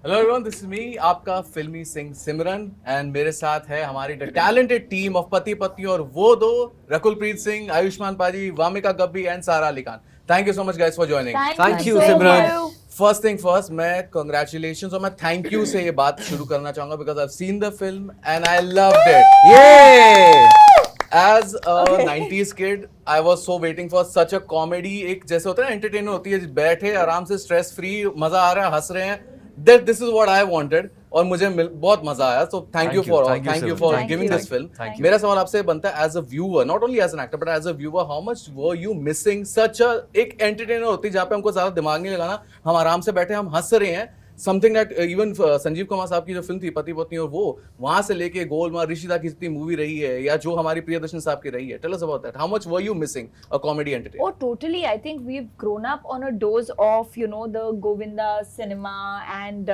Hello everyone, this is me, आपका फिल्मी सिंह सिमरन, and मेरे साथ है हमारी द टैलेंटेड टीम ऑफ पति पत्नी और वो दो, रकुलप्रीत सिंह, आयुष्मान पाजी, वामिका गब्बी एंड सारा Ali Khan. Thank you so much guys for joining. Thank you, so Simran. much. First thing first, मैं कंग्रेचुलेशंस और मैं थैंक यू से ये बात शुरू करना चाहूंगा because I have seen the film and I loved it. ये As a 90s kid, I was so waiting for such a comedy. एक जैसे होता है ना, एंटरटेनमेंट होती है, बैठे आराम से स्ट्रेस फ्री, मजा आ रहा है, हंस रहे हैं. This is what I wanted और मुझे बहुत मजा आया. So thank you for giving this film. मेरा सवाल आपसे बनता है, as a viewer, not only as an actor but as a viewer, how much were you missing such a एक एंटरटेनर होती है जहाँ पे हमको ज्यादा दिमाग नहीं लगाना, हम आराम से बैठे हम हंस रहे हैं. Something that even Sanjeev Kumar साहब की जो फिल्म थी पति पत्नी, और वो वहां से लेके गोलमाल, ऋषिता की जितनी मूवी रही है, या जो हमारी प्रियदर्शन साहब की रही है, tell us about that. How much were you missing a comedy entertainer? Oh, totally. I think we've grown up on a dose of, the Govinda cinema and,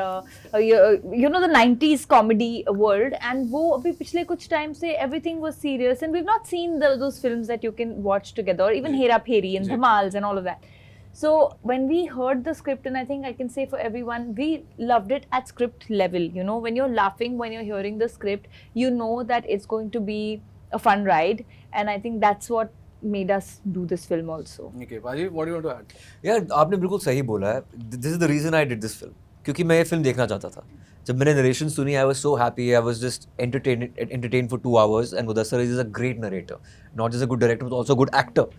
the 90s comedy world. And वो अभी पिछले कुछ time से everything was serious. And we've not seen those films that you can watch together, or even Hera Pheri and Dhamals and all of that. So when we heard the script, and I think I can say for everyone, we loved it at script level. When you're laughing, when you're hearing the script, you know that it's going to be a fun ride. And I think that's what made us do this film also. Okay, Paji, what do you want to add? यार आपने बिल्कुल सही बोला है. This is the reason I did this film, क्योंकि मैं ये film देखना चाहता था. जब मैंने नरेशन सुनी, I was so happy. I was just entertained for 2 hours. And Mudassar is a great narrator, not just a good director but also good actor.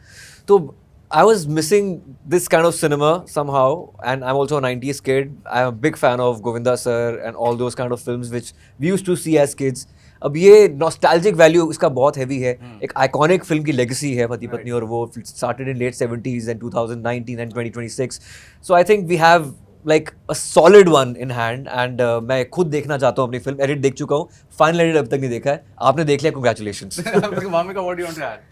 तो I was missing this kind of cinema somehow, and I'm also a 90s kid. I'm a big fan of Govinda sir and all those kind of films which we used to see as kids. अब ये nostalgic value इसका बहुत heavy है. एक iconic film की legacy है पति पत्नी, और वो started in late 70s and 2019 and 2026. So I think we have like a solid one in hand, and मैं खुद देखना चाहता हूँ अपनी फिल्म. एडिट देख चुका हूँ, फाइनल एडिट अभी तक नहीं देखा है. आपने देख लिया, congratulations. Mamika, what do you want to add?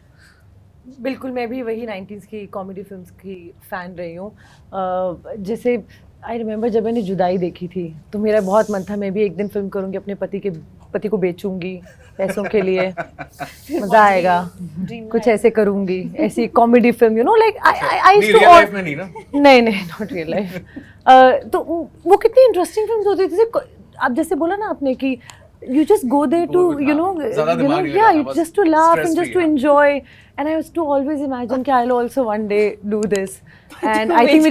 बिल्कुल, मैं भी वही 90s की कॉमेडी फिल्म्स की फ़ैन रही हूँ. जैसे आई रिमेंबर जब मैंने जुदाई देखी थी, तो मेरा बहुत मन था मैं भी एक दिन फिल्म करूँगी, अपने पति को बेचूंगी पैसों के लिए, मज़ा आएगा, कुछ ऐसे करूँगी, ऐसी कॉमेडी फिल्म, लाइक आई नहीं, नॉट रियल लाइफ. तो वो कितनी इंटरेस्टिंग फिल्म होती थी. आप जैसे बोला ना आपने कि you just go there to just to laugh and just to enjoy, and I used to always imagine कि I'll also one day do this. And I think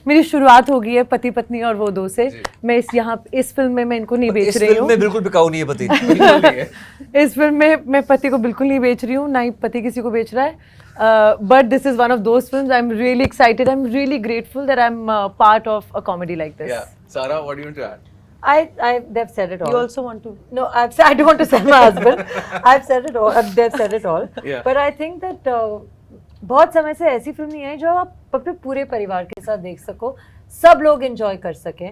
मेरी शुरुआत हो गई है पति पत्नी और वो दो से. मैं इस फिल्म में मैं इनको नहीं बेच रही हूँ. इस फिल्म में बिल्कुल बिकाऊ नहीं है पति. इस फिल्म में मैं पति को बिल्कुल नहीं बेच रही हूँ, ना ही पति किसी को बेच रहा है. But this is one of those films. I'm really excited. I'm really grateful that I'm part of a comedy like this. Yeah, Sarah, what do you want to add? They've said it all. You also want to? No, I don't want to sell my husband. I've said it all. They've said it all. Yeah. But I think that बहुत समय से ऐसी film नहीं आई जो आप अपने पूरे परिवार के साथ देख सको, सब लोग enjoy कर सकें.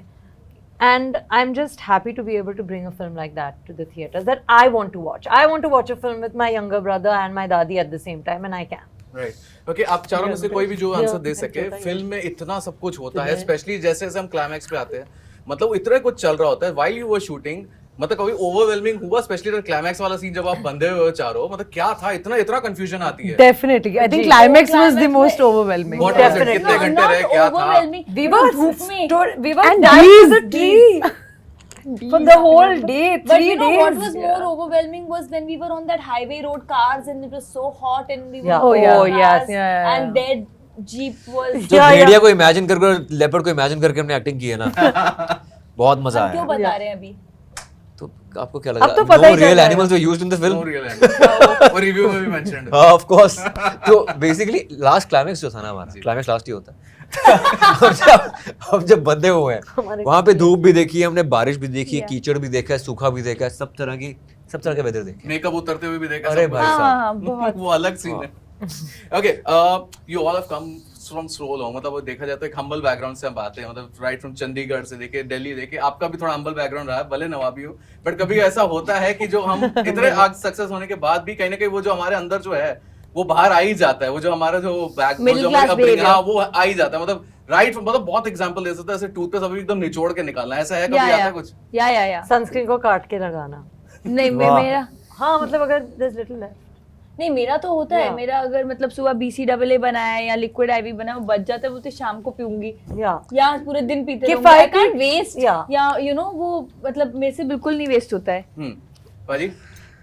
And I'm just happy to be able to bring a film like that to the theaters that I want to watch. I want to watch a film with my younger brother and my dadi at the same time, and I can. Right. Okay, आप चारों में से कोई भी जो answer दे सके. Film में इतना सब कुछ होता है, स्पेशली जैसे जैसे हम क्लाइमैक्स पे आते हैं, मतलब इतना कुछ चल रहा होता है while you were shooting. मतलब कभी ओवरवेलमिंग हुआ, स्पेशली क्लाइमैक्स वाला सीन जब आप बंधे हुए हो चारों, मतलब क्या था, इतना कंफ्यूजन आती है. Definitely, I think climax was the most overwhelming. What was it? कितने घंटे रहे, क्या था? We were and dying trees, as a tree for the whole day, 3 But days. what was more overwhelming was when we were on that highway road cars and it was so hot and we were Yeah. going Oh, yes. fast Yeah. and their jeep was. जो भेड़िया को imagine करके, leopard को imagine करके हमने acting की है ना, बहुत मजा हम क्यों आया. बता रहे हैं अभी? तो आपको क्या लगा? अब तो पता ही चल रियल रहा है. Animals were used in the No film. real answer. वो रिव्यू में भी मेंशन्ड है. Of course. तो बेसिकली लास्ट क्लाइमैक्स जो था ना, हमारा क्लाइमैक्स लास्ट ही होता है. अब जब बंधे हुए हैं, वहाँ पे धूप भी देखी है हमने, बारिश भी देखी है, कीचड़ भी देखा है, सूखा भी देखा है, सब तरह के वेदर देखे. मेकअप उतरते हुए भी देखा. अरे सब भाई कुछ. साहब. बहुत. वो अलग सीन है. Okay, you all have come from so long. मतलब देखा जाए तो एक हम्बल बैकग्राउंड से हम आते हैं, मतलब राइट फ्रॉम चंडीगढ़ से देखे दिल्ली देखे. आपका भी थोड़ा हम्बल बैकग्राउंड रहा है, भले नवाबी हो, बट कभी ऐसा होता है कि जो हम इतने आग सक्सेस होने के बाद भी कहीं ना कहीं वो जो हमारे अंदर जो है वो बाहर आ ही जाता है. वो जो हमारा जो Middle class behavior. हाँ, वो आ ही जाता है. मतलब राइट, मतलब बहुत एग्जांपल दे सकता है. ऐसे टूथपेस्ट अभी एकदम निचोड़ के निकालना, ऐसा है कभी आता है कुछ? या Sunscreen को काट के लगाना. नहीं, वाह. मेरा हाँ, मतलब अगर there's little left. नहीं मेरा तो होता है, Yeah. मेरा अगर मतलब सुबह BCAA बनाया है या लिक्विड IV बनाया, वो बच जाता है, वो तो शाम को पीऊंगी Yeah. या पूरे दिन पीते रहूंगी। I किफायती- can't waste, Yeah. या वो मतलब मेरे से बिल्कुल नहीं वेस्ट होता है। पाजी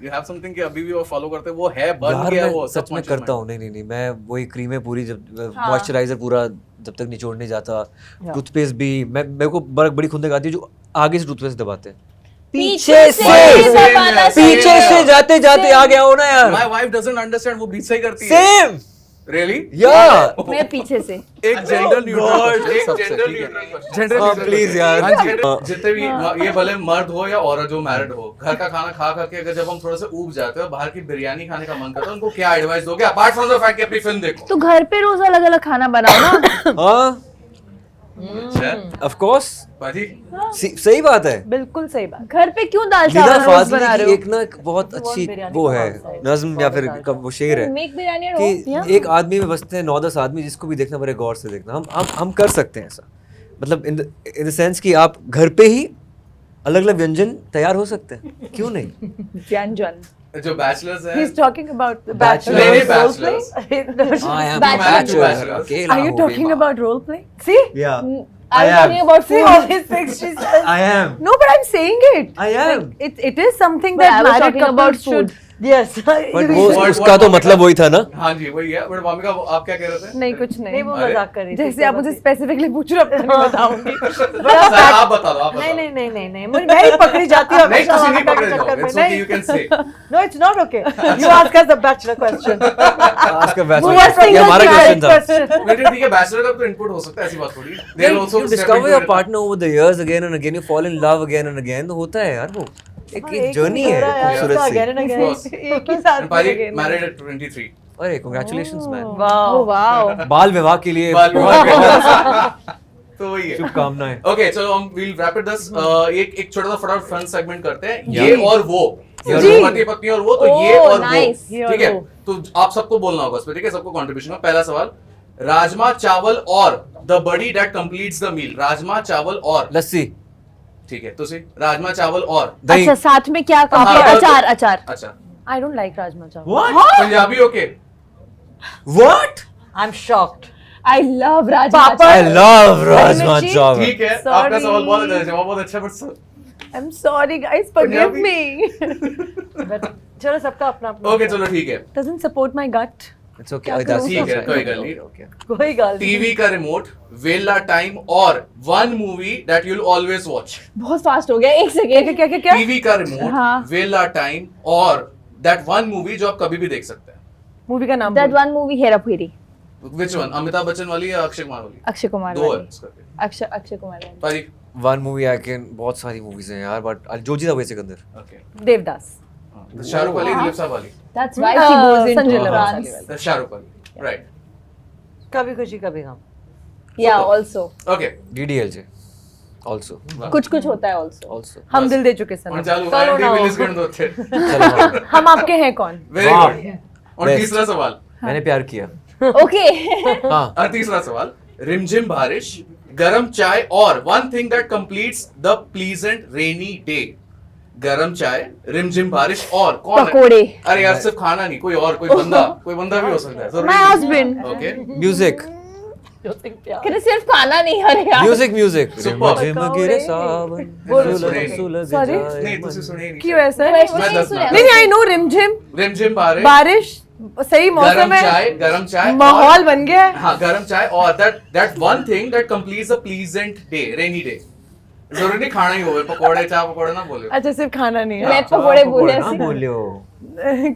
यू हैव समथिंग कि अभी भी वो फॉलो करते हैं, वो है बन यार गया मैं वो सच में करता हूँ, नहीं मैं वही क्रीमें पूरी जब हाँ। मॉइस्चराइजर पूरा जब तक निचोड़ नहीं जाता, Yeah. टूथपेस्ट भी मेरे को बड़ी खुंदक आती है जो आगे से टूथपेस्ट दबाते हैं, पीछे से दबाना पीछे same से है। जाते जाते आ गया हो ना यार, माय वाइफ डजंट अंडरस्टैंड, वो बीच से ही करती है। सेम रियली या मैं पीछे से। एक जेंडर न्यूट्रल, एक सबसे, जेंडर ठीक है। न्यूट्रल जेंडर हाँ, please यार। हाँ जी, हाँ। जितने भी ये भले मर्द हो या औरत जो मैरिड हो, घर का खाना खा खा के अगर जब हम थोड़ा सा ऊब जाते हो, बाहर की बिरयानी खाने का मन करता है, उनको क्या एडवाइस दोगे अपार्ट फ्रॉम द फैक्ट कि अपनी फिल्म देखो? तो घर पे रोज अलग अलग खाना बनाओ ना। हाँ अच्छा ऑफ कोर्स, पाजी सही बात है। बिल्कुल सही बात। घर पे क्यों दाल निदा चावल रोज फाजली बना की रहे एक ना एक बहुत अच्छी बिरयानी वो का है मामला है। नज्म या फिर बहुत कब वो शेर हो? है मेक बिरयानी एट कि होम। एक आदमी में बसते हैं 9-10 आदमी, जिसको भी देखना बड़े गौर से देखना। हम कर सकते हैं ऐसा, मतलब इन द सेंस कि आप घर पे ही अलग अलग व्यंजन तैयार हो सकते हैं, क्यों नहीं? व्यंजन। जो बैचलर्स हैं, He's talking about the Bachelor. bachelor नहीं, role bachelors. play. I am Bachelor. bachelor, अकेला Are you हूँ talking बेमा। about role play? See? Yeah, I was am. talking about See food. all these things she says. I am. No, but I'm saying it. I am. Like, it is something But that I was married talking couples about should. food. Yes. But You- वो What- उसका तो what- मतलब वही था ना। हाँ जी वही है। बट मामिका आप क्या कह रहे थे? नहीं कुछ नहीं नहीं, वो अरे। मजाक कर रही थी। जैसे आप मुझे स्पेसिफिकली पूछ रहे हो अब तो नहीं बताऊंगी। सर, आप बता दो, आप बता नहीं दो। नहीं नहीं नहीं नहीं मैं ही पकड़ी जाती हूँ नहीं, हमेशा किसी नहीं मामिका पकड़े के जाओ। चक्कर में। It's okay, नहीं you can say. No, it's not okay. You ask us the bachelor question. आज का Who was बैचलर ये single हमारा married क्वेश्चन था। person? नहीं ठीक है, बैचलर का तो इनपुट हो सकता है, ऐसी बात थोड़ी है। They'll also You step discover into your it. partner over the years again and again, you fall in love again and again, तो होता है यार वो एक हाँ, एक एक जर्नी ही है हो रहा है, खूबसूरत again C. and again. Of course. एक ही साथ And Pari में married at 23. अरे congratulations man, Oh wow. बाल विवाह के लिए बाल विवाह के लिए। तो वही है। शुभकामनाएं। ओके चलो हम we'll wrap it this एक छोटा सा फटाफट फन सेगमेंट करते हैं, Yeah. ये और वो, जी। ये पति पत्नी और वो, तो ये Oh, और वो, nice. ये और ठीक है? वो। तो आप सबको बोलना होगा उसमें, ठीक है? सबको कंट्रीब्यूशन। पहला सवाल, राजमा चावल और the buddy that completes the meal. Rajma chawal और, लस्सी, ठीक है तो राजमा चावल और, दही, अच्छा साथ में क्या हाँ, काफी अचार अचार। अच्छा I don't like rajma chawal. what Punjabi okay, what I'm shocked. I love rajma papad. I love rajma मिर्ची, चावल। ठीक है Sorry. आपका सवाल बहुत अच्छा है, जवाब बहुत अच्छा है, but I'm sorry guys, forgive Punjabi. me. But चलो सबका अपना अपना। ओके चलो ठीक है, Doesn't support my gut. It's okay, that's ठीक है, fine. कोई गल नहीं। Okay. कोई गल नहीं। टीवी का रिमोट, वेला टाइम और one movie that you'll always watch. बहुत फास्ट हो गया, एक क्या सेकेंड। क्या क्या क्या? टीवी का रिमोट, हाँ। वेला टाइम और दैट वन मूवी जो आप कभी भी देख सकते हैं। मूवी का नाम दैट बोल। One movie Hera Pheri. Which one, Amitabh Bachchan वाली या अक्षय कुमार वाली? अक्षय कुमार दो है वाली। इसका भी। अक्षय कुमार वाली। पारी One movie I can, बहुत सारी मूवीज हैं यार, बट जो जीता वही सिकंदर। ओके, देवदास। शाहरुख वाली, दिलीप साहब वाली, That's why she goes into Sanjay Leela France. वाली। शाहरुख वाली, राइट? कभी खुशी कभी गम। Yeah, also. Okay, DDLJ also कुछ होता है also. also हम दिल दे चुके और सनम। चालू चलो एंटी ना। विलिस गण दो थे। चलो हाँ। हम आपके हैं कौन? वेरी वाह। गुड। और Best. तीसरा सवाल, मैंने प्यार किया। Okay. हाँ, और तीसरा सवाल, रिमझिम बारिश, गरम चाय और one thing that completes the pleasant rainy day. गरम चाय, रिमझिम बारिश और कौन है? पकोड़े। अरे यार सिर्फ खाना नहीं, कोई और, कोई बंदा भी हो सकता है। जरूरी My नहीं। husband. ओके, म्यूजिक कहते सिर्फ खाना नहीं, अरे यार। Music music Superb. रिमझिम गिरे सावन बोलो, सुलग सुने। सुलग Sorry? जाए नहीं मन। तुझे सुने ही नहीं। क्यों ऐसा है? Question मैं नहीं दस सुना। ना- नहीं नहीं, आई नो रिमझिम रिमझिम बारिश, बारिश सही मौसम गरम है, चाय, गरम चाय माहौल और- बन गया है। हाँ गरम चाय और that one thing that completes a pleasant day, rainy day. जरूरी नहीं खाना ही होवे, पकोड़े चाय पकोड़े ना बोले। अच्छा सिर्फ खाना नहीं है। मैं पकोड़े बोले ना ऐसे। बोलियो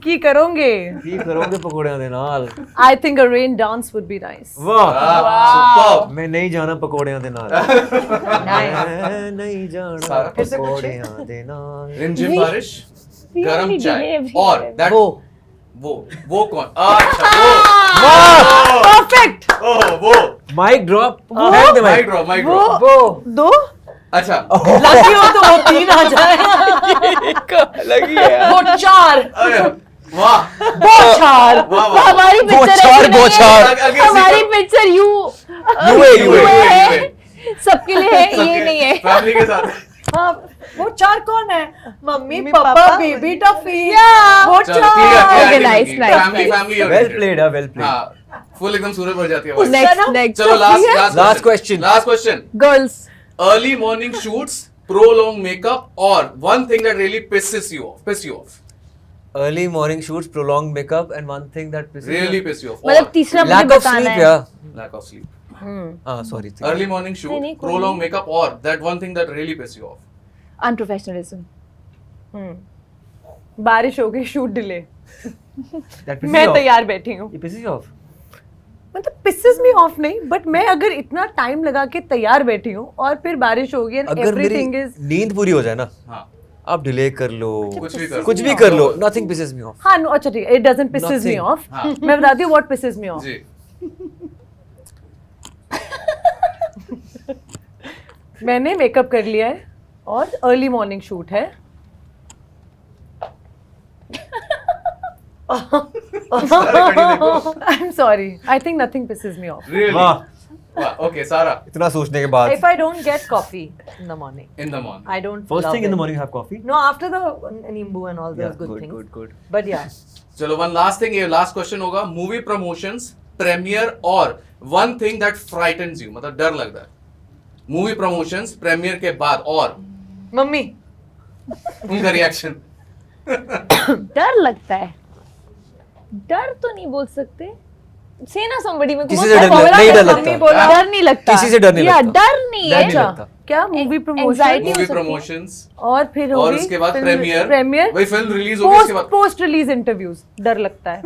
की करोगे? की करोगे पकोड़े दे नाल। I think a rain dance would be nice. वाह सुपर्ब। मैं नहीं जाना पकोड़ियां दे नाल, मैं नहीं जाना सारा फिर से पूछिए। पकोड़ियां दे नाल। रिमझिम बारिश, We गरम only चाय behave और here. दैट वो कौन? अच्छा वाह परफेक्ट। वो माइक ड्रॉप फेंक दे माइक माइक। ड्रॉप, माइक वो ड्रॉप। वो दो अच्छा लकी हो तो वो 3 आ जाए। लगी है वो 4 अरे वाह वो 4 वाह वाह। हमारी पिक्चर बोछार, बोछार। हमारी पिक्चर यू युए, है, युए। सबके लिए है, ये नहीं है। फैमिली के साथ हाँ, वो चार कौन है? मम्मी, मम्मी, पापा, पापा, बेबी, टॉफी। Yeah. वो चलो, चार। Okay, nice, nice, family family Well played, well played. हाँ फुल एकदम सूरज भर जाती है आवाज। Next, next. चलो last question. Last question Girls. Early morning shoots prolonged makeup or one thing that really piss you off Early morning shoots, prolonged makeup, and one thing that pisses me really off. piss you off मतलब or तीसरा मुझे Lack of बताना sleep, है. yeah. lack of sleep Sorry. early morning shoot नहीं, कोई prolonged नहीं. makeup or that one thing that really piss you off Unprofessionalism. बारिश हो गई, शूट डिले, That pisses मैं you off. तैयार बैठी हूँ. It pisses you off. मतलब pisses me off नहीं, बट मैं अगर इतना टाइम लगा के तैयार बैठी हूँ और फिर बारिश हो गई and अगर मेरी everything is नींद पूरी हो जाए ना, हाँ आप डिले कर लो, कुछ भी कर कुछ भी कर लो, nothing pisses me off. हाँ, no, अच्छा ठीक है, it doesn't pisses me Nothing. off. हाँ. मैं बताती हूँ what pisses me off. जी मैंने मेकअप कर लिया है और अर्ली मॉर्निंग शूट है. I'm sorry. I think nothing pisses me off. really वाह, wow. Okay Sara इतना सोचने के बाद. If I don't get coffee in the morning, in the morning I don't. First love thing in the it. morning, have coffee. No, after the nimbu and all those Yeah, good things. good. But yeah, चलो one last thing ये last question होगा movie promotions premiere और one thing that frightens you मतलब डर लगता है movie promotions premiere के बाद और मम्मी, उनका रिएक्शन डर लगता है. डर तो नहीं बोल सकते. Say ना somebody में किसी से डर नहीं लगता. डर नहीं लगता. किसी से डर नहीं Yeah, लगता. डर नहीं डर है. नहीं लगता. क्या मूवी प्रमोशन Anxiety हो movie सकती है. promotions और फिर और होगी उसके बाद प्रीमियर प्रीमियर वही फिल्म रिलीज होगी उसके बाद पोस्ट रिलीज इंटरव्यूज. डर लगता है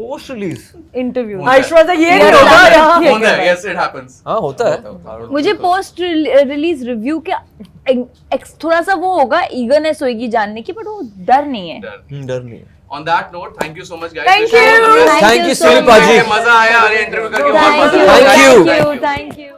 Post release. इंटरव्यूज. होता है. ऐश्वर्या ये ये नहीं होता होगा है. यहाँ। होता है yes it happens हाँ होता है. मुझे पोस्ट रिलीज रिव्यू के थोड़ा सा वो होगा, ईगरनेस होगी जानने की, बट वो डर नहीं है. डर नहीं है. On that note, thank you so much, guys. Thank Wish all the you. best. Thank you, so Sunil Paji. मजा आया अरे इंटरव्यू करके बहुत Thank मजा you, आया. Thank you. thank you, thank you.